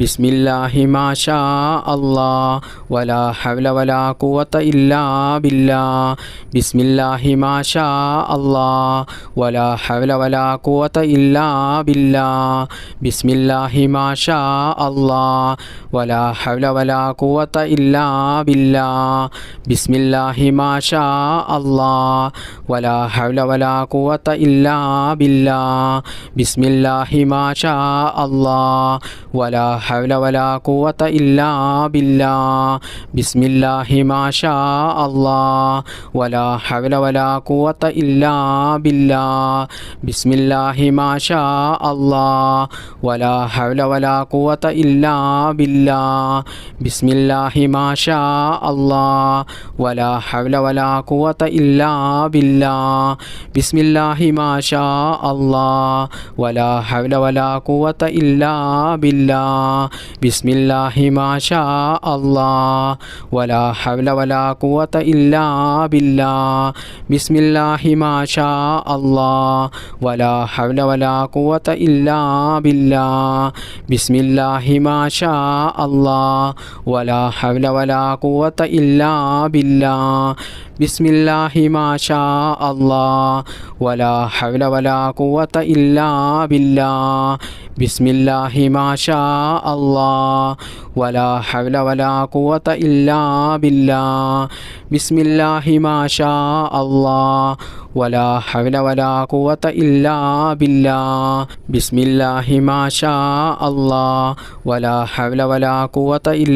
ബിസ്മില്ലാഹി മാ ഷാ അല്ലാഹ് വലാ ഹൗല വലാ ഖുവത ഇല്ലാ ബില്ലാഹ് ബിസ്മില്ലാഹി മാ ഷാ അല്ലാഹ് വലാ ഹൗല വലാ ഖുവത ഇല്ലാ ബില്ലാഹ് ബിസ്മില്ലാഹി മാ ഷാ അല്ലാഹ് വലാ ഹൗല വലാ ഖുവത ഇല്ലാ ബില്ലാഹ് ബിസ്മില്ലാഹി മാ ഷാ അല്ലാഹ് വലാ ഹൗല വലാ ഖുവത ഇല്ലാ ബില്ലാഹ് ബിസ്മില്ലാഹി മാ ഷാ അല്ലാഹ് വലാ ഹൗല വലാ ഖുവത ഇല്ലാ ബില്ലാഹ് ബിസ്മില്ലാഹി മാ ഷാ അല്ലാഹ് വലാ ഹൗല വലാ ഖുവത ഇല്ലാ ബില്ലാഹ് ബിസ്മില്ലാഹി മാ ഷാ അല്ലാഹ് വലാ ഹൗല വലാ ഖുവത ഇല്ലാ ബില്ലാഹ് ബിസ്മില്ലാഹി മാ ഷാ അല്ലാഹ് വലാ ഹൗല വലാ ഖുവത ഇല്ലാ ബില്ലാഹ് ബിസ്മില്ലാഹി മാ ഷാ അല്ലാഹ് വലാ ഹൗല വലാ ഖുവത ഇല്ലാ ബില്ലാഹ് ബിസ്മില്ലാഹി മാ ഷാ അല്ലാഹ് വലാ ഹൗല വലാ ഖുവത ഇല്ലാ ബില്ലാഹ് ബിസ്മില്ലാഹി മാ ഷാ അല്ലാഹ് വലാ ഹൗല വലാ ഖുവത ഇല്ലാ ബില്ലാഹ് ബിസ്മില്ലാഹി മാ ഷാ അല്ലാഹ് വലാ ഹൗല വലാ ഖുവത ഇല്ലാ ബില്ലാഹ് ബിസ്മില്ലാഹി മാ ഷാ അല്ലാഹ് വലാ ഹൗല വലാ ഖുവത ഇല്ലാ ബില്ലാഹ് ബിസ്മില്ലാഹി മാ ഷാ അല്ലാഹ് വലാ ഹൗല വലാ ഖുവത ഇല്ലാ ബില്ലാഹ് ബിസ്മില്ലാഹി മാ ഷാ അല്ലാഹ് വലാ ഹൗല വലാ ഖുവത ഇല്ലാ ബില്ലാഹ് ബിസ്മില്ലാഹി മാ ഷാ അല്ലാഹ് വലാ ഹൗല വലാ ഖുവത ഇല്ലാ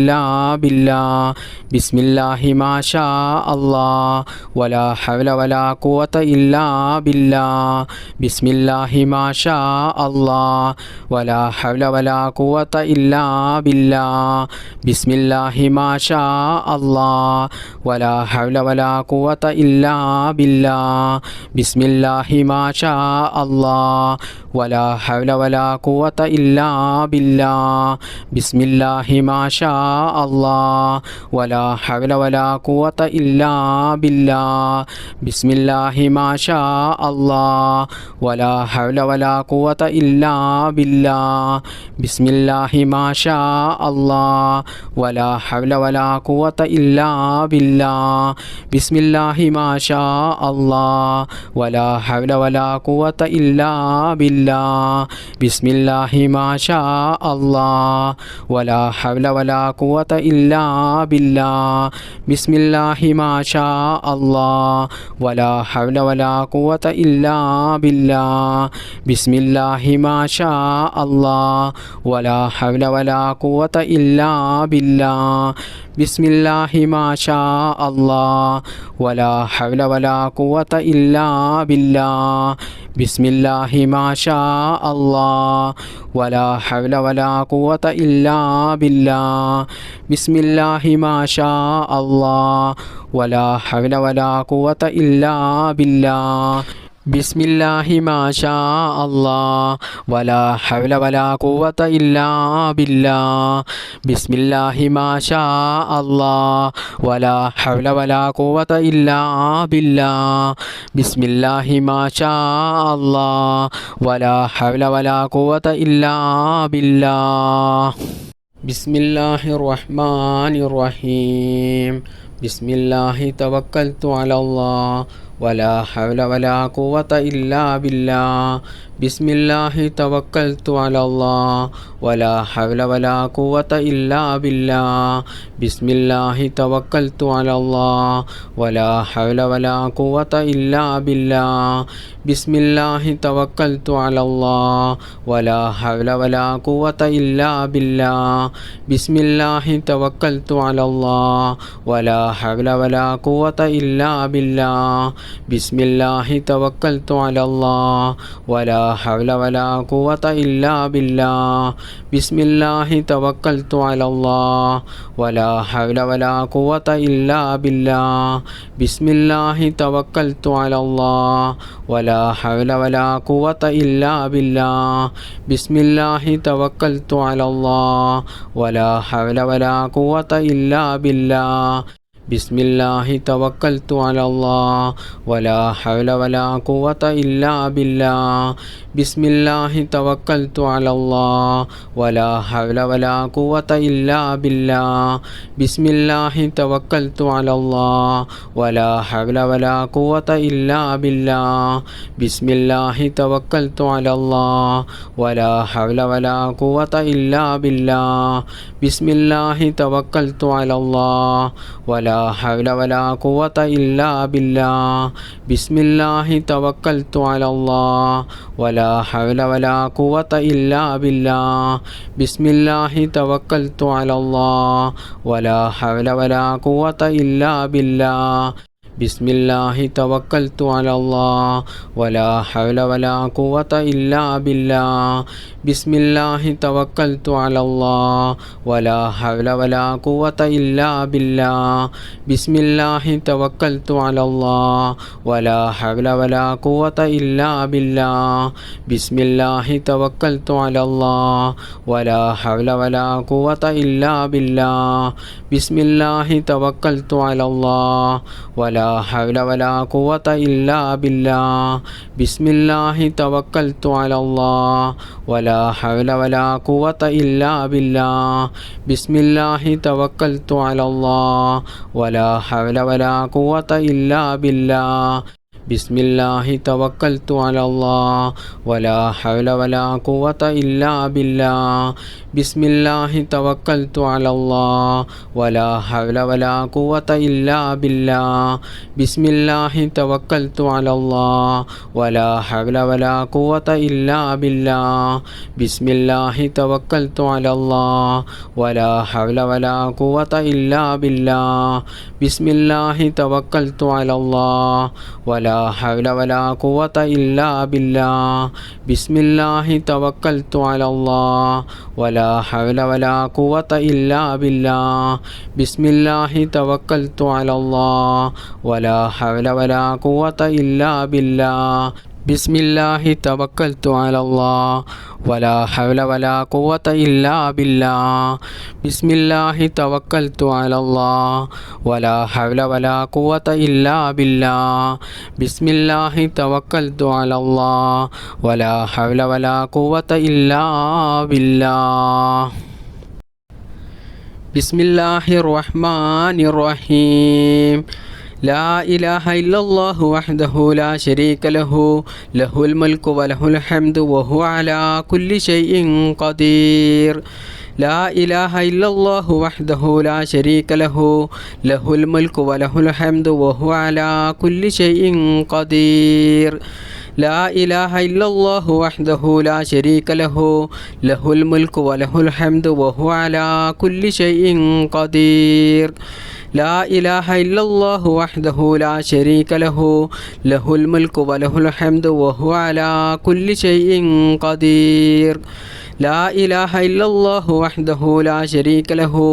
ബില്ലാഹ് ബിസ്മില്ലാഹി മാ ഷാ അല്ലാഹ് വലാ ഹൗല വലാ ഖുവത ഇല്ലാ ബില്ലാഹ് ബിസ്മില്ലാഹി മാ ഷാ അല്ലാഹ് വലാ ഹൗല വലാ ഖുവത ഇല്ലാ ബില്ലാഹ് ബിസ്മില്ലാഹി മാ ഷാ അല്ലാഹ് വലാ ഹൗല വലാ ഖുവത ഇല്ലാ ബില്ലാഹ് ബിസ്മില്ലാഹി മാ ഷാ അല്ലാഹ് വലാ ഹൗല വലാ ഖുവത ഇല്ലാ ബില്ലാഹ് ബിസ്മില്ലാഹി മാ ഷാ അല്ലാഹ് വലാ ഹൗല വലാ ഖുവത ഇല്ലാ ബില്ലാഹ് ബിസ്മില്ലാഹി മാ ഷാ അല്ലാഹ് വലാ ഹൗല വലാ ഖുവത ഇല്ലാ ബില്ലാഹ് ബിസ്മില്ലാഹി മാ ഷാ അല്ലാഹ് വലാ ഹൗല വലാ ഖുവത ഇല്ലാ ബില്ലാഹ് ബിസ്മില്ലാഹി മാ ഷാ അല്ലാഹ് വലാ ഹൗല വലാ ഖുവത ഇല്ലാ ബില്ലാഹ് ബിസ്മില്ലാഹി മാ ഷാ അല്ലാഹ് വലാ ഹൗല വലാ ഖുവത ഇല്ലാ ബില്ലാഹ് ബിസ്മില്ലാഹി മാ ഷാ അല്ലാഹ് വലാ ഹൗല വലാ ഖുവത ഇല്ലാ ബില്ലാഹ് ബിസ്മില്ലാഹി മാ ഷാ അല്ലാഹ് വലാ ഹൗല വലാ ഖുവത ഇല്ലാ ബില്ലാഹ് ബിസ്മില്ലാഹി മാ ഷാ അല്ലാഹ് വലാ ഹൗല വലാ ഖുവത ഇല്ലാ ബില്ലാഹ് ബിസ്മില്ലാഹി മാ ഷാ അല്ലാഹ് വലാ ഹൗല വലാ ഖുവത ഇല്ലാ ബില്ലാഹ് ബിസ്മില്ലാഹി മാ ഷാ അല്ലാഹ് വലാ ഹൗല വലാ ഖുവത ഇല്ലാ ബില്ലാഹ് ബിസ്മില്ലാഹി മാ ഷാ അല്ലാഹ് വലാ ഹൗല വലാ ഖുവത ഇല്ലാ ബില്ലാഹ് ബിസ്മില്ലാഹി മാ ഷാ അല്ലാഹ് വലാ ഹൗല വലാ ഖുവത ഇല്ലാ ബില്ലാഹ് ബിസ്മില്ലാഹി മാ ഷാ അല്ലാഹ് വലാ ഹൗല വലാ ഖുവത ഇല്ലാ ബില്ലാഹ് ബിസ്മില്ലാഹിർ റഹ്മാനിർ റഹീം ബിസ്മില്ലാഹി തവക്കൽതു അലല്ലാഹ് വലാ ഹൗല വലാ ഖുവത ഇല്ലാ ബില്ലാഹ് ബിസ്മില്ലാഹി തവക്കൽതു അലല്ലാഹ് വലാ ഹൗല വലാ ഖുവത ഇല്ലാ ബില്ലാഹ് ബിസ്മില്ലാഹി തവക്കൽതു അലല്ലാഹ് വലാ ഹൗല വലാ ഖുവത ഇല്ലാ ബില്ലാഹ് ബിസ്മില്ലാഹി തവക്കൽതു അലല്ലാഹ് വലാ ഹൗല വലാ ഖുവത ഇല്ലാ ബില്ലാഹ് ബിസ്മില്ലാഹി തവക്കൽതു അലല്ലാഹ് വലാ ഹൗല വലാ ഖുവത ഇല്ലാ ബില്ലാഹ് ബിസ്മില്ലാഹി തവക്കൽതു അലല്ലാഹ് വലാ ഹൗല വലാ ഖുവത ഇല്ലാ ബില്ലാഹ് ബിസ്മില്ലാഹി തവക്കൽതു അലല്ലാഹ് വലാ ഹൗല വലാ ഖുവത ഇല്ലാ ബില്ലാഹ് ബിസ്മില്ലാഹി തവക്കൽതു അലല്ലാഹ് വലാ ഹൗല വലാ ഖുവത ഇല്ലാ ബില്ലാഹ് ബിസ്മില്ലാഹി തവക്കൽതു അലല്ലാഹ് വലാ ഹൗല വലാ ഖുവത ഇല്ലാ ബില്ലാഹ് ബിസ്മില്ലാഹി തവക്കൽതു അലല്ലാഹ് വലാ ഹൗല വലാ ഖുവത ഇല്ലാ ബില്ലാഹ് ബിസ്മില്ലാഹി തവക്കൽതു അലല്ലാഹ് വലാ ഹൗല വലാ ഖുവത ഇല്ലാ ബില്ലാഹ് ബിസ്മില്ലാഹി തവക്കൽതു അലല്ലാഹ് വലാ ഹൗല വലാ ഖുവത ഇല്ലാ ബില്ലാഹ് ബിസ്മില്ലാഹി തവക്കൽതു അലല്ലാഹ് വലാ ഹൗല വലാ ഖുവത ഇല്ലാ ബില്ലാഹ് ബിസ്മില്ലാഹി തവക്കൽതു അലല്ലാഹ് വലാ ഹൗല വലാ ഖുവത ഇല്ലാ ബില്ലാഹ് ബിസ്മില്ലാഹി തവക്കൽതു അലല്ലാഹ് വലാ ഹൗല വലാ ഖുവത ഇല്ലാ ബില്ലാഹ് ബിസ്മില്ലാഹി തവക്കൽതു അലല്ലാഹ് വലാ ഹൗല വലാ ഖുവത ഇല്ലാ ബില്ലാഹ് ബിസ്മില്ലാഹി തവക്കൽതു അലല്ലാഹ് വലാ ഹൗല വലാ ഖുവത ഇല്ലാ ബില്ലാഹ് ബിസ്മില്ലാഹി തവക്കൽതു അലല്ലാഹ് വലാ ഹൗല വലാ ഖുവത ഇല്ലാ ബില്ലാഹ് ബിസ്മില്ലാഹി തവക്കൽതു അലല്ലാഹ് വലാ ഹൗല വലാ ഖുവത ഇല്ലാ ബില്ലാഹ് ബിസ്മില്ലാഹി തവക്കൽതു അലല്ലാഹ് വലാ ഹൗല വലാ ഖുവത ഇല്ലാ ബില്ലാഹ് ബിസ്മില്ലാഹി തവക്കൽതു അലല്ലാഹ് വലാ ഹൗല വലാ ഖുവത ഇല്ലാ ബില്ലാഹ് ബിസ്മില്ലാഹി തവക്കൽതു അലല്ലാഹ് വലാ ഹൗല വലാ ഖുവത ഇല്ലാ ബില്ലാഹ് ബിസ്മില്ലാഹി തവക്കൽതു അലല്ലാഹ് വലാ ഹൗല വലാ ഖുവത ഇല്ലാ ബില്ലാഹ് ബിസ്മില്ലാഹി തവക്കൽതു അലല്ലാഹ് വലാ ഹൗല വലാ ഖുവത ഇല്ലാ ബില്ലാഹ് ബിസ്മില്ലാഹി തവക്കൽതു അലല്ലാഹ് വലാ ഹൗല വലാ ഖുവത ഇല്ലാ ബില്ലാഹ് ബിസ്മില്ലാഹി തവക്കൽതു അലല്ലാഹ് വലാ ഹൗല വലാ ഖുവത ഇല്ലാ ബില്ലാഹ് ബിസ്മില്ലാഹി തവക്കൽതു അലല്ലാഹ് വലാ ഹൗല വലാ ഖുവത ഇല്ലാ ബില്ലാഹ് ബിസ്മില്ലാഹി തവക്കൽതു അലല്ലാഹ് വലാ ഹൗല വലാ ഖുവത ഇല്ലാ ബില്ലാഹ് ബിസ്മില്ലാഹി തവക്കൽതു അലല്ലാഹ് വലാ ഹൗല വലാ ഖുവത ഇല്ലാ ബില്ലാഹ് ബിസ്മില്ലാഹി തവക്കൽതു അലല്ലാഹ് വലാ ഹൗല വലാ ഖുവത ഇല്ലാ ബില്ലാഹ് ബിസ്മില്ലാഹി തവക്കൽതു അലല്ലാഹ് വലാ ഹൗല വലാ ഖുവത ഇല്ലാ ബില്ലാഹ് ബിസ്മില്ലാഹി തവക്കൽതു അലല്ലാഹ് വലാ ഹൗല വലാ ഖുവത ഇല്ലാ ബില്ലാഹ് ബിസ്മില്ലാഹി തവക്കൽതു അലല്ലാഹ് വലാ ഹൗല വലാ ഖുവത ഇല്ലാ ബില്ലാഹ് ബിസ്മില്ലാഹിർ റഹ്മാനിർ റഹീം ലാ ഇലാഹ ഇല്ലല്ലാഹു വഹ്ദഹു ലാ ശരീക ലഹു ലഹുൽ മുൽക്കു വലഹുൽ ഹംദു വഹുവ അലാ കുല്ലി ഷൈഇൻ ഖദീർ ലാ ഇലാഹ ഇല്ലല്ലാഹു വഹ്ദഹു ലാ ശരീക ലഹു ലഹുൽ മുൽക്കു വലഹുൽ ഹംദു വഹുവ അലാ കുല്ലി ഷൈഇൻ ഖദീർ ലാ ഇലാഹ ഇല്ലല്ലാഹു വഹ്ദഹു ലാ ശരീക ലഹു ലഹുൽ മുൽക്കു വലഹുൽ ഹംദു വഹുവ അലാ കുല്ലി ഷൈഇൻ ഖദീർ ലാ ഇലാഹ ഇല്ലല്ലാഹു വഹ്ദഹു ലാ ശരീക ലഹു ലഹുൽ മുൽക്കു വലഹുൽ ഹംദു വഹുവ അലാ കുല്ലി ഷൈഇൻ ഖദീർ ലാ ഇലാഹ ഇല്ലല്ലാഹു വഹ്ദഹു ലാ ശരീക ലഹു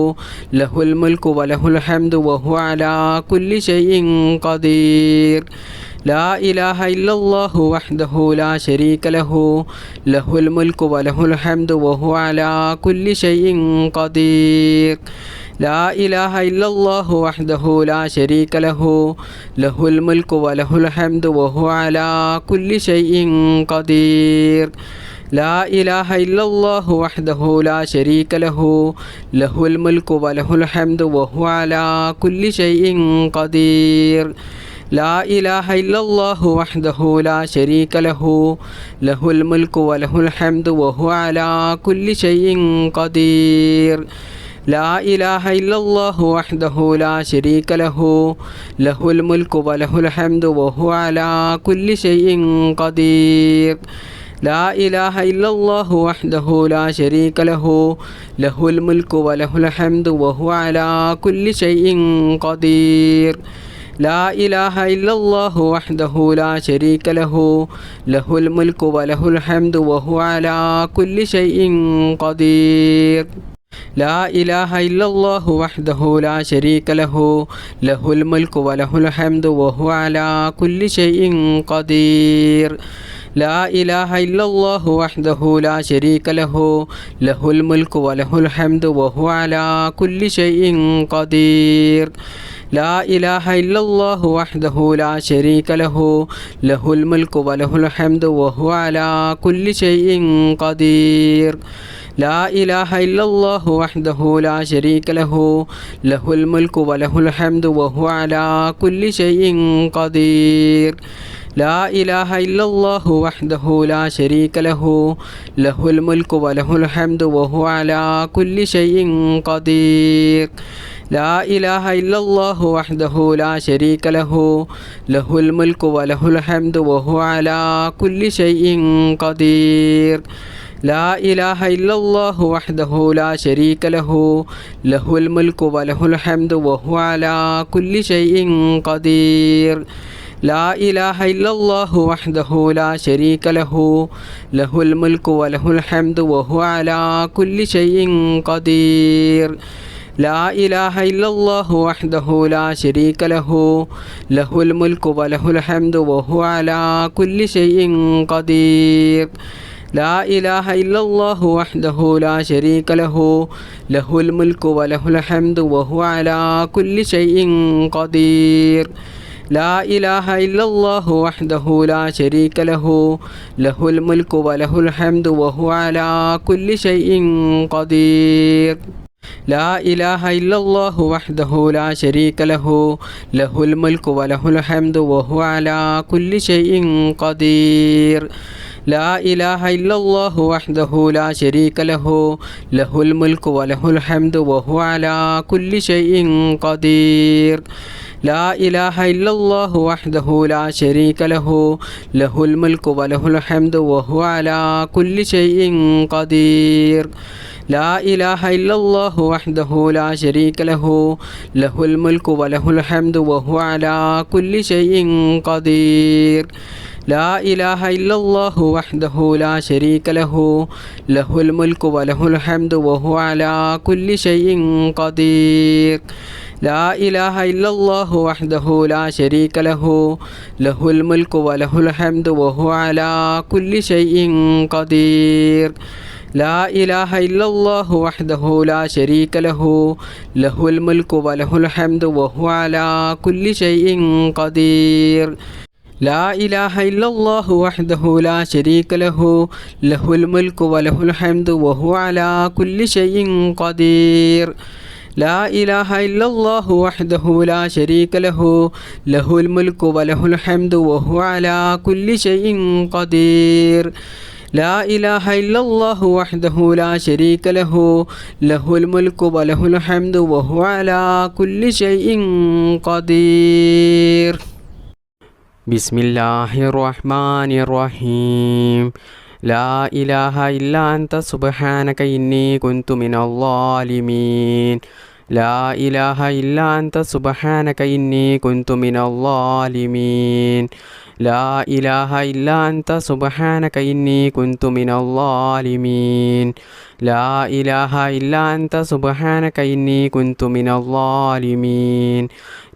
ലഹുൽ മുൽക്കു വലഹുൽ ഹംദു വഹുവ അലാ കുല്ലി ഷൈഇൻ ഖദീർ ലാ ഇലാഹ ഇല്ലല്ലാഹു വഹ്ദഹു ലാ ശരീക ലഹു ലഹുൽ മുൽക്കു വലഹുൽ ഹംദു വഹുവ അലാ കുല്ലി ഷൈഇൻ ഖദീർ ലാ ഇലാഹ ഇല്ലല്ലാഹു വഹ്ദഹു ലാ ശരീക ലഹു ലഹുൽ മുൽക്കു വലഹുൽ ഹംദു വഹുവ അലാ കുല്ലി ഷൈഇൻ ഖദീർ ലാ ഇലാഹ ഇല്ലല്ലാഹു വഹ്ദഹു ലാ ശരീക ലഹു ലഹുൽ മുൽക്കു വലഹുൽ ഹംദു വഹുവ അലാ കുല്ലി ഷൈഇൻ ഖദീർ ലാ ഇലാഹ ഇല്ലല്ലാഹു വഹ്ദഹു ലാ ശരീക ലഹു ലഹുൽ മുൽക്കു വലഹുൽ ഹംദു വഹുവ അലാ കുല്ലി ഷൈഇൻ ഖദീർ ലാ ഇലാഹ ഇല്ലല്ലാഹു വഹ്ദഹു ലാ ശരീക ലഹു ലഹുൽ മുൽക്കു വലഹുൽ ഹംദു വഹുവ അലാ കുല്ലി ഷൈഇൻ ഖദീർ ലാ ഇലാഹ ഇല്ലല്ലാഹു വഹ്ദഹു ലാ ശരീക ലഹു ലഹുൽ മുൽക്കു വലഹുൽ ഹംദു വഹുവ അലാ കുല്ലി ഷൈഇൻ ഖദീർ ലാ ഇലാഹ ഇല്ലല്ലാഹു വഹ്ദഹു ലാ ശരീക ലഹു ലഹുൽ മുൽക്കു വലഹുൽ ഹംദു വഹുവ അലാ കുല്ലി ഷൈഇൻ ഖദീർ ലാ ഇലാഹ ഇല്ലല്ലാഹു വഹ്ദഹു ലാ ശരീക ലഹു ലഹുൽ മുൽക്കു വലഹുൽ ഹംദു വഹുവ അലാ കുല്ലി ഷൈഇൻ ഖദീർ لا إله إلا الله وحده لا شريك له له الملك وله الحمد وهو على كل شيء قدير لا إله إلا الله وحده لا شريك له له الملك وله الحمد وهو على كل شيء قدير لا إله إلا الله وحده لا شريك له له الملك وله الحمد وهو على كل شيء قدير لا إله إلا الله وحده لا شريك له له الملك وله الحمد وهو على كل شيء قدير لا إله إلا الله وحده لا شريك له له الملك وله الحمد وهو على كل شيء قدير لا إله إلا الله وحده لا شريك له له الملك وله الحمد وهو على كل شيء قدير لا إله إلا الله وحده لا شريك له له الملك وله الحمد وهو على كل شيء قدير لا إله إلا الله وحده لا شريك له له الملك وله الحمد وهو على كل شيء قدير لا إله إلا الله وحده لا شريك له له الملك وله الحمد وهو على كل شيء قدير لا إله إلا الله وحده لا شريك له له الملك وله الحمد وهو على كل شيء قدير لا إله إلا الله وحده لا شريك له له الملك وله الحمد وهو على كل شيء قدير لا إله إلا الله وحده لا شريك له له الملك وله الحمد وهو على كل شيء قدير لا إله إلا الله وحده لا شريك له له الملك وله الحمد وهو على كل شيء قدير لا إله إلا الله وحده لا شريك له له الملك وله الحمد وهو على كل شيء قدير لا إله إلا الله وحده لا شريك له له الملك وله الحمد وهو على كل شيء قدير لا إله إلا الله وحده لا شريك له له الملك وله الحمد وهو على كل شيء قدير لا إله إلا الله وحده لا شريك له له الملك وله الحمد وهو على كل شيء قدير لا إله إلا الله وحده لا شريك له له الملك وله الحمد وهو على كل شيء قدير لا إله إلا الله وحده لا شريك له له الملك وله الحمد وهو على كل شيء قدير لا إله إلا الله وحده لا شريك له له الملك وله الحمد وهو على كل شيء قدير بسم الله الرحمن الرحيم لا إله إلا أنت سبحانك إني كنت من الظالمين لا إله إلا أنت سبحانك إني كنت من الظالمين لا إله إلا أنت سبحانك إني كنت من الظالمين لا إله إلا أنت سبحانك إني كنت من الظالمين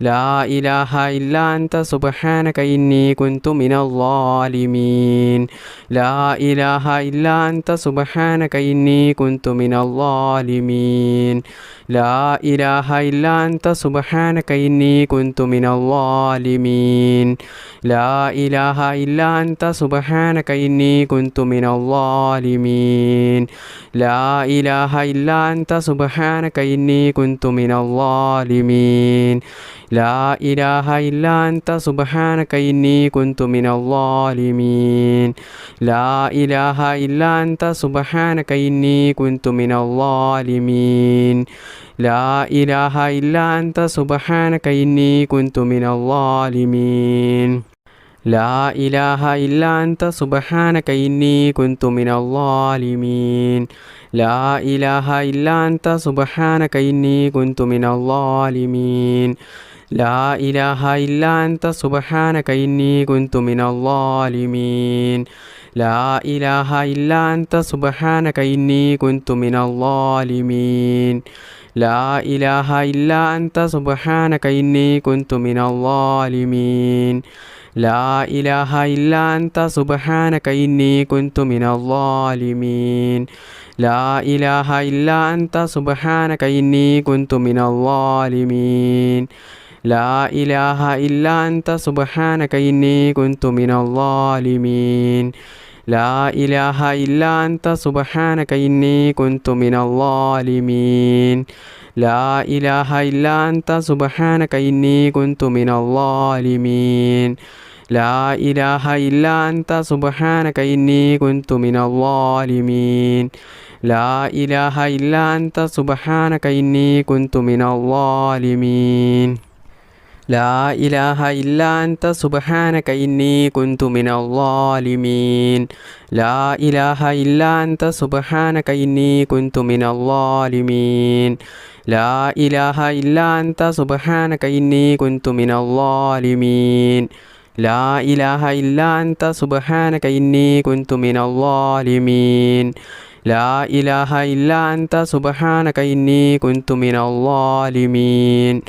لا إله إلا أنت سبحانك إني كنت من الظالمين لا إله إلا أنت سبحانك إني كنت من الظالمين لا إله إلا أنت سبحانك إني كنت من الظالمين لا إله إلا أنت سبحانك إني كنت من الظالمين لا إله إلا أنت سبحانك إني كنت من الظالمين لا إله إلا أنت سبحانك إني كنت من الظالمين لا إله إلا أنت سبحانك إني كنت من الظالمين لا إله إلا أنت سبحانك إني كنت من الظالمين لا إله إلا أنت سبحانك إني كنت من الظالمين لا إله إلا أنت سبحانك إني كنت من الظالمين لا إله إلا أنت سبحانك إني كنت من الظالمين لا إله إلا أنت سبحانك إني كنت من الظالمين لا إله إلا أنت سبحانك إني كنت من الظالمين لا إله إلا أنت سبحانك إني كنت من الظالمين لا إله إلا أنت سبحانك إني كنت من الظالمين لا إله إلا أنت سبحانك إني كنت من الظالمين لا إله إلا أنت سبحانك إني كنت من الظالمين لا إله إلا أنت سبحانك إني كنت من الظالمين لا إله إلا أنت سبحانك إني كنت من الظالمين لا إله إلا أنت سبحانك إني كنت من الظالمين لا إله إلا أنت سبحانك إني كنت من الظالمين لا إله إلا أنت سبحانك إني كنت من الظالمين لا إله إلا أنت سبحانك إني كنت من الظالمين لا إله إلا أنت سبحانك إني كنت من الظالمين لا إله إلا أنت سبحانك إني كنت من الظالمين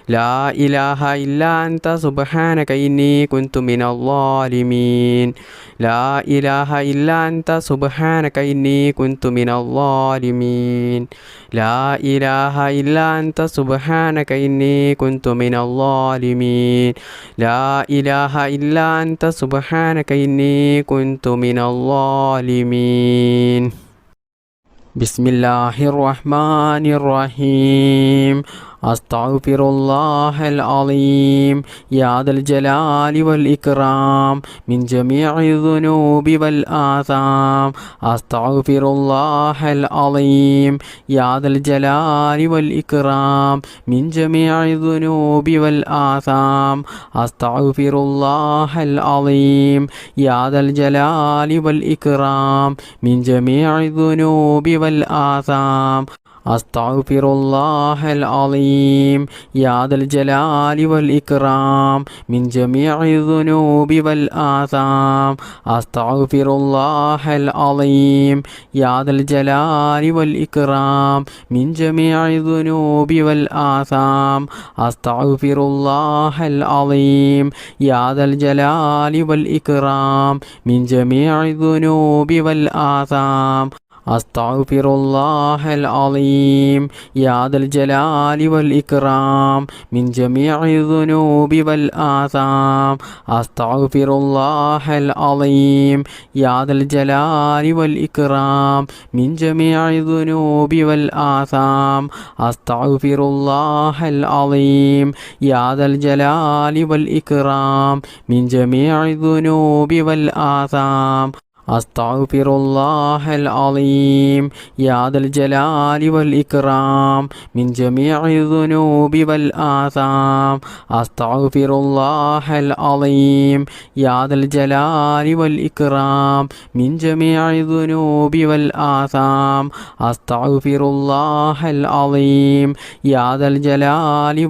لا إله إلا أنت سبحانك إني كنت من الظالمين لا إله إلا أنت سبحانك إني كنت من الظالمين لا إله إلا أنت سبحانك إني كنت من الظالمين لا إله إلا أنت سبحانك إني كنت من الظالمين بسم الله الرحمن الرحيم أستغفر الله العظيم يا ذا الجلال والإكرام من جميع الذنوب والآثام أستغفر الله العظيم يا ذا الجلال والإكرام من جميع الذنوب والآثام أستغفر الله العظيم يا ذا الجلال والإكرام من جميع الذنوب والآثام أستغفر الله العظيم يا ذا الجلال والإكرام من جميع الذنوب والآثام أستغفر الله العظيم يا ذا الجلال والإكرام من جميع الذنوب والآثام أستغفر الله العظيم يا ذا الجلال والإكرام من جميع الذنوب والآثام أستغفر الله العظيم يا ذا الجلال والإكرام من جميع الذنوب والآثام أستغفر الله العظيم يا ذا الجلال والإكرام من جميع الذنوب والآثام أستغفر الله العظيم يا ذا الجلال والإكرام من جميع الذنوب والآثام أستغفر الله العظيم يا ذا الجلال والإكرام من جميع الذنوب والآثام أستغفر الله العظيم يا ذا الجلال والإكرام من جميع الذنوب والآثام أستغفر الله العظيم يا ذا الجلال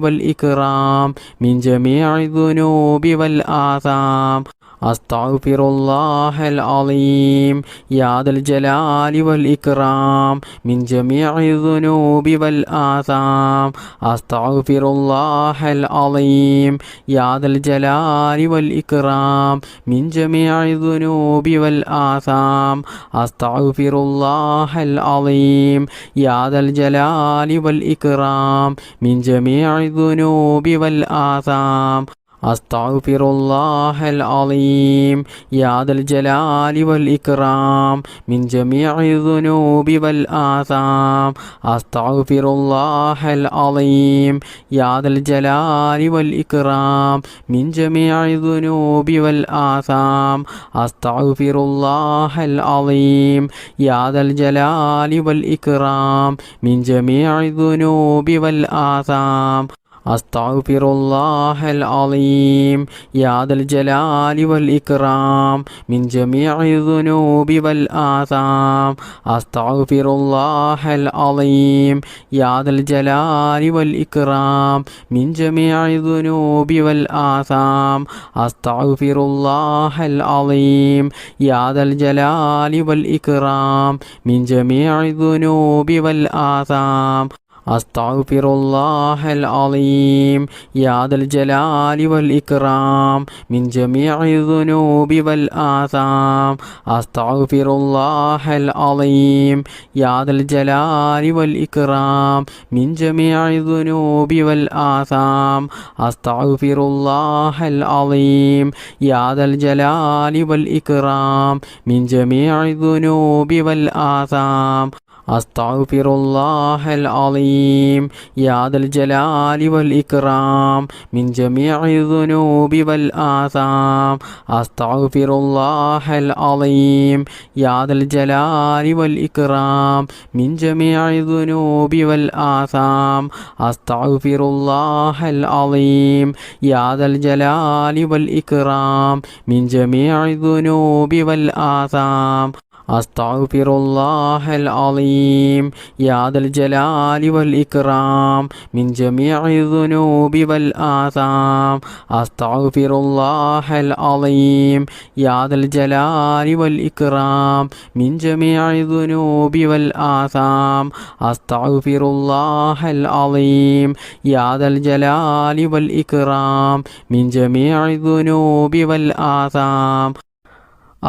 والإكرام من جميع الذنوب والآثام أستغفر الله العظيم يا ذا الجلال والإكرام من جميع الذنوب والآثام أستغفر الله العظيم يا ذا الجلال والإكرام من جميع الذنوب والآثام أستغفر الله العظيم يا ذا الجلال والإكرام من جميع الذنوب والآثام أستغفر الله العظيم يا ذا الجلال والإكرام من جميع الذنوب والآثام أستغفر الله العظيم يا ذا الجلال والإكرام من جميع الذنوب والآثام أستغفر الله العظيم يا ذا الجلال والإكرام من جميع الذنوب والآثام أستغفر الله العظيم يا ذا الجلال والإكرام من جميع الذنوب والآثام أستغفر الله العظيم يا ذا الجلال والإكرام من جميع الذنوب والآثام أستغفر الله العظيم يا ذا الجلال والإكرام من جميع الذنوب والآثام അസ്തഗ്ഫിറുല്ലാഹൽ അലീം യാ ദൽ ജലാലി വൽ ഇക്റാം മിൻ ജമീഇ ദുനൂബി വൽ ആസാം. അസ്തഗ്ഫിറുല്ലാഹൽ അലീം യാ ദൽ ജലാലി വൽ ഇക്റാം മിൻ ജമീഇ ദുനൂബി വൽ ആസാം. അസ്തഗ്ഫിറുല്ലാഹൽ അലീം യാ ദൽ ജലാലി വൽ ഇക്റാം മിൻ ജമീഇ ദുനൂബി വൽ ആസാം. അസ്തഗ്ഫിറുല്ലാഹൽ അലീം യാ ദൽ ജലാലി വൽ ഇക്റാം മിൻ ജമീഇ ദുനൂബി വൽ ആസാം. അസ്തഗ്ഫിറുല്ലാഹൽ അലീം യാ ദൽ ജലാലി വൽ ഇക്റാം മിൻ ജമീഇ ദുനൂബി വൽ ആസാം. അസ്തഗ്ഫിറുല്ലാഹൽ അലീം യാ ദൽ ജലാലി വൽ ഇക്റാം മിൻ ജമീഇ ദുനൂബി വൽ ആസാം. അസ്തഗ്ഫിറുല്ലാഹൽ അലീം യാ ദൽ ജലാലി വൽ ഇക്റാം മിൻ ജമീഇ ദുനൂബി വൽ ആസാം. അസ്തഗ്ഫിറുല്ലാഹൽ അലീം യാ ദൽ ജലാലി വൽ ഇക്റാം മിൻ ജമീഇ ദുനൂബി വൽ ആസാം. അസ്തഗ്ഫിറുല്ലാഹൽ അലീം യാ ദൽ ജലാലി വൽ ഇക്റാം മിൻ ജമീഇ ദുനൂബി വൽ ആസാം.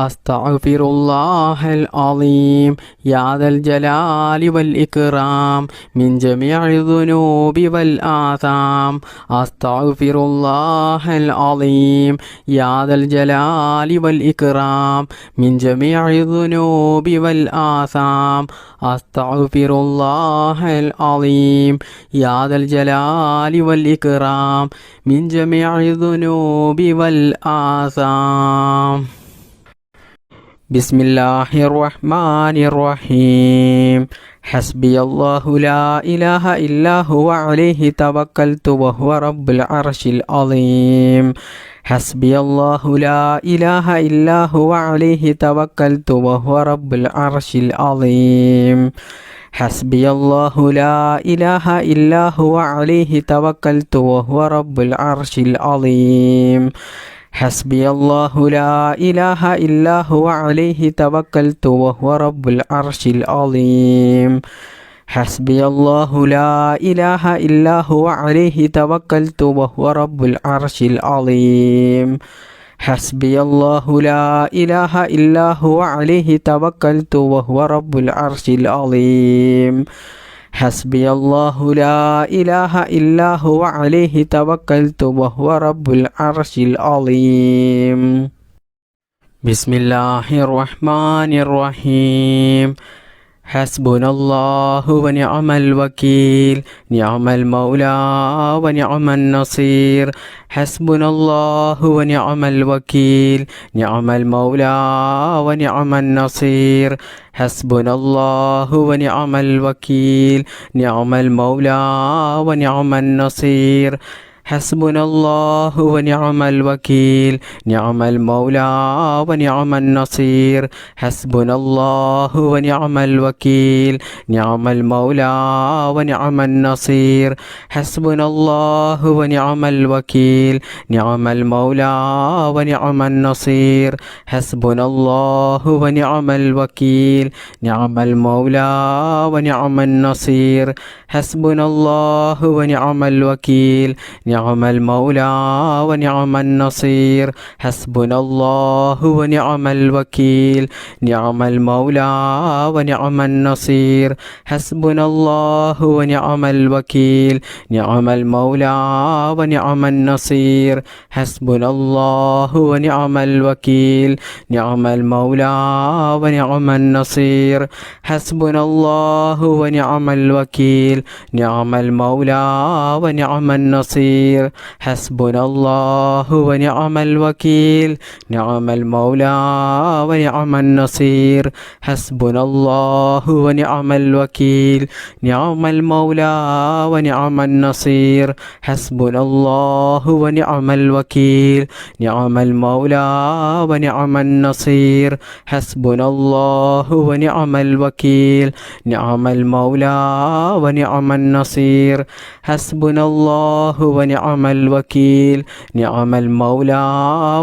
അസ്തഗ്ഫിറുല്ലാഹൽ അലീം യാ ദൽ ജലാലി വൽ ഇക്റാം മിൻ ജമീഇ ദുനൂബി വൽ ആസാം. അസ്തഗ്ഫിറുല്ലാഹൽ അലീം യാ ദൽ ജലാലി വൽ ഇക്റാം മിൻ ജമീഇ ദുനൂബി വൽ ആസാം. അസ്തഗ്ഫിറുല്ലാഹൽ അലീം യാ ദൽ ജലാലി വൽ ഇക്റാം മിൻ ജമീഇ ദുനൂബി വൽ ആസാം. ബിസ്മില്ലാഹിർ റഹ്മാനിർ റഹീം. ഹസ്ബിയല്ലാഹു ലാ ഇലാഹ ഇല്ലാ ഹുവ അലൈഹി തവക്കൽതു വഹുവ റബ്ബുൽ അർശിൽ അളീം. ഹസ്ബിയല്ലാഹു ലാ ഇലാഹ ഇല്ലാ ഹുവ അലൈഹി തവക്കൽതു വഹുവ റബ്ബുൽ അർശിൽ അളീം. ഹസ്ബിയല്ലാഹു ലാ ഇലാഹ ഇല്ലാ ഹുവ അലൈഹി തവക്കൽതു വഹുവ റബ്ബുൽ അർശിൽ അളീം. ഹസ്ബിയല്ലാഹു ലാ ഇലാഹ ഇല്ലാ ഹുവ അലൈഹി തവക്കൽതു വഹുവ റബ്ബുൽ അർശിൽ അളീം. ഹസ്ബിയല്ലാഹു ലാ ഇലാഹ ഇല്ലാ ഹുവ അലൈഹി തവക്കൽതു വഹുവ റബ്ബുൽ അർശിൽ അളീം. ഹസ്ബിയല്ലാഹു ലാ ഇലാഹ ഇല്ലാ ഹുവ അലൈഹി തവക്കൽതു വഹുവ റബ്ബുൽ അർശിൽ അളീം. ഹസ്ബിയല്ലാഹു ലാ ഇലാഹ ഇല്ലാ ഹുവ അലൈഹി തവക്കൽതു വഹുവ റബ്ബുൽ അർശിൽ അളീം. ബിസ്മില്ലാഹിർ റഹ്മാനിർ റഹീം. ഹസ്ബുനല്ലാഹു വ നിഅമൽ വകീൽ നിഅമൽ മൗലാ വ നിഅമൻ നസീർ. ഹസ്ബുനല്ലാഹു വ നിഅമൽ വകീൽ നിഅമൽ മൗലാ വ നിഅമൻ നസീർ. ഹസ്ബുനല്ലാഹു വ നിഅമൽ വകീൽ നിഅമൽ മൗലാ വ നിഅമൻ നസീർ. ഹസ്ബുനല്ലാഹു വ നിഅമൽ വകീൽ നിഅമൽ മൗലാ വ നിഅമൻ നസീർ. ഹസ്ബുനല്ലാഹു വ നിഅമൽ വകീൽ നിഅമൽ മൗലാ വ നിഅമൻ നസീർ. ഹസ്ബുനല്ലാഹു വ നിഅമൽ വകീൽ നിഅമൽ മൗലാ വ നിഅമൻ നസീർ. ഹസ്ബുനല്ലാഹു വ നിഅമൽ വകീൽ നിഅമൽ മൗലാ വ നിഅമൻ നസീർ. ഹസ്ബുനല്ലാഹു വ നിഅമൽ വകീൽ നിഅമൽ മൗലാ വ നിഅമൻ നസീർ. ഹസ്ബുനല്ലാഹു വ നിഅമൽ വകീൽ നിഅമൽ മൗലാ വ നിഅമൻ നസീർ. ഹസ്ബുനല്ലാഹു വ നിഅമൽ വകീൽ നിഅമൽ മൗലാ വ നിഅമൻ നസീർ. ഹസ്ബുനല്ലാഹു വ നിഅമൽ വകീൽ നിഅമൽ മൗലാ വ നിഅമൻ നസീർ. ഹസ്ബുനല്ലാഹു വ നിഅമൽ വകീൽ നിഅമൽ മൗലാ വ നിഅമൻ നസീർ. ഹസ്ബുനല്ലാഹു വ നിഅമൽ വകീൽ നിഅമൽ മൗലാ വ നിഅമൻ നസീർ. ഹസ്ബുനല്ലാഹു വ നിഅമൽ വകീൽ നിഅമൽ മൗലാ വ നിഅമൻ നസീർ. ഹസ്ബുനല്ലാഹു വ നിഅമൽ വകീൽ നിഅമൽ മൗലാ വ നിഅമൻ നസീർ. ഹസ്ബുനല്ലാഹു വ നിഅമൽ വകീൽ നിഅമൽ മൗലാ വ നിഅമൻ നസീർ. ഹസ്ബുനല്ലാഹു വ ونعم الوكيل نعم المولى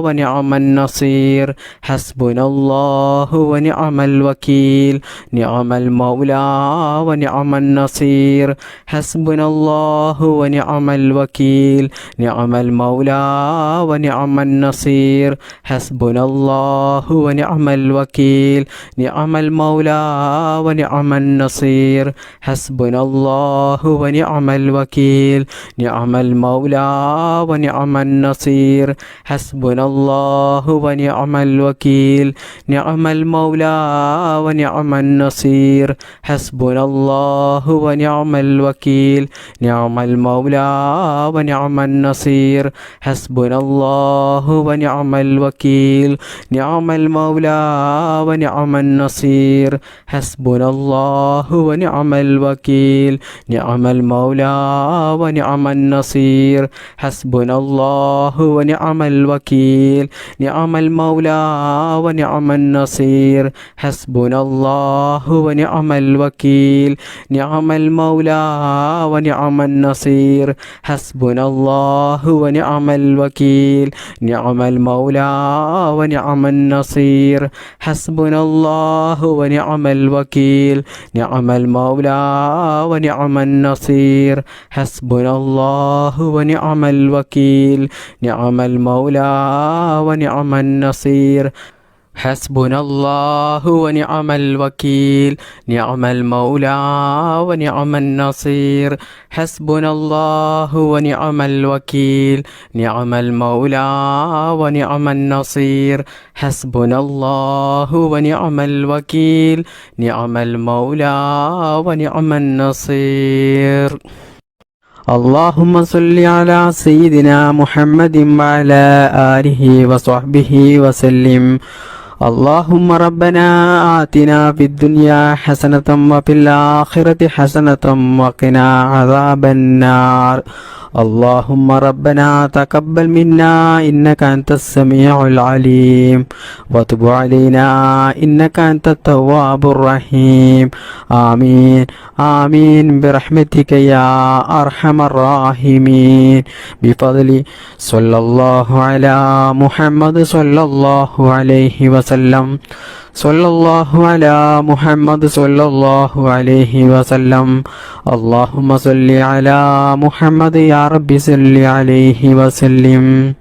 ونعم النصير حسبنا الله ونعم الوكيل نعم المولى ونعم النصير حسبنا الله ونعم الوكيل نعم المولى ونعم النصير حسبنا الله ونعم الوكيل نعم المولى ونعم النصير حسبنا الله ونعم الوكيل نعم المولى ونعم النصير حسبنا الله ونعم الوكيل نعم المولى ونعم النصير حسبنا الله ونعم الوكيل نعم المولى ونعم النصير حسبنا الله ونعم الوكيل نعم المولى ونعم النصير حسبنا الله ونعم الوكيل نعم المولى ونعم النصير حسبنا الله ونعم الوكيل نعم المولى ونعم النصير حسبنا الله ونعم الوكيل نعم المولى ونعم النصير حسبنا الله ونعم الوكيل نعم المولى ونعم النصير حسبنا الله ونعم الوكيل نعم المولى ونعم النصير حسبنا الله ونعم الوكيل نعم المولى ونعم النصير حسبنا الله ونعم الوكيل نعم المولى ونعم النصير حسبنا الله ونعم الوكيل نعم المولى ونعم النصير حسبنا الله ونعم الوكيل نعم المولى ونعم النصير اللهم صل على سيدنا محمد وعلى آله وصحبه وسلم اللهم ربنا آتنا في الدنيا حسنة وفي الآخرة حسنة وقنا عذاب النار اللهم ربنا تقبل منا إنك أنت السميع العليم وتب علينا إنك أنت التواب الرحيم آمين آمين برحمتك يا أرحم الراحمين بفضل صلى الله على محمد صلى الله عليه وسلم صلى الله على محمد صلى الله عليه وسلم اللهم صل على محمد يا رب صل عليه وسلم